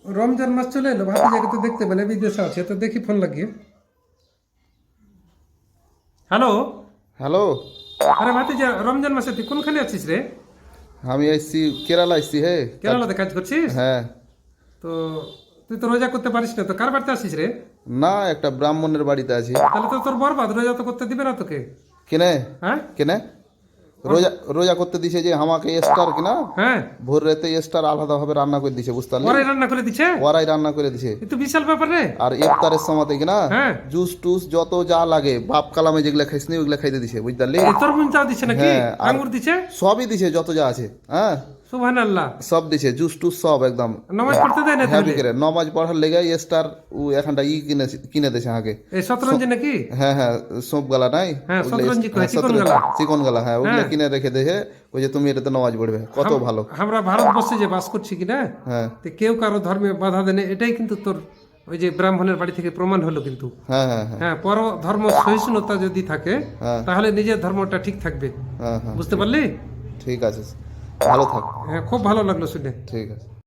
রমজান মাস চলে এলো, ভাবি জায়গা তো দেখতে পেলে বিদেশে আছে, তো দেখি ফোন লাগিয়ে। হ্যালো। হ্যালো। আরে ভাতিজা, রমজান মাসে তুই কোনখানে আছিস রে? আমি আইসি কেরালা আইসি হে। কেরালাতে কাজ করছিস? হ্যাঁ। তো তুই তো রোজা করতে পারিস না, তো কার বাড়িতে আসিস রে? না, একটা ব্রাহ্মণের বাড়িতে আছি। তাহলে তো তোর বরবাদ, রোজা তো করতে দিবে না তোকে। কেনে? হ্যাঁ কেনে? রোজা রোজা করতে দিছে যে আমাকে স্টার কিনা হ্যাঁ, ভোর রাতে স্টার আলাদাভাবে রান্না করে দিছে, বুঝতে পারলি? ওরাই রান্না করে দিচ্ছে। ওরাই রান্না করে দিছে। এ তো বিশাল ব্যাপার রে। আর ইফতারের সময়তে কিনা হ্যাঁ। জুস টুস যত যা লাগে বাপ কালামে যেগুলা খাইসনি ওগুলা খাইতে দিছে, বুঝতে পারলি? এ তোর মুনটাও দিচ্ছে নাকি? হ্যাঁ, আর- আঙ্গুর দিচ্ছে? সবই দিছে যত যা আছে। হ্যাঁ, সুবহানাল্লাহ। সব দিছে, জুস টুস সব একদম। নামাজ পড়তে দেয় না হ্যাঁ তাহলে? বিকেরে নমাজ পড়ার লেগে স্টার ও এখানটা কিনে দিছে আগে। এই শতরঞ্জি নাকি? হ্যাঁ হ্যাঁ, সব গালা নাই। হ্যাঁ, ওগুলা শতরঞ্জি কয়, হ্যাঁ, চিকন গালা। চিকন গালা, হ্যাঁ ওগুলা হ্যাঁ। কিনে রেখে দেখে ওই যে তুমি এটাতে নামাজ পড়বে, কত ভালো। আমরা ভারতবর্ষে যে বাস করছি কিনা, হ্যাঁ তো কেউ কারো ধর্মে বাধা দেয় না, এটাই কিন্তু তোর ওই যে ব্রাহ্মণের বাড়ি থেকে প্রমাণ হলো কিন্তু। হ্যাঁ হ্যাঁ হ্যাঁ হ্যাঁ, পর ধর্ম সহিষ্ণুতা যদি থাকে হ্যাঁ। তাহলে নিজের ধর্মটা ঠিক থাকবে। হ্যাঁ হ্যাঁ, বুঝতে পারলি? ঠিক আছে, ভালো থাক। হ্যাঁ, খুব ভালো লাগলো শুনে। ঠিক আছে।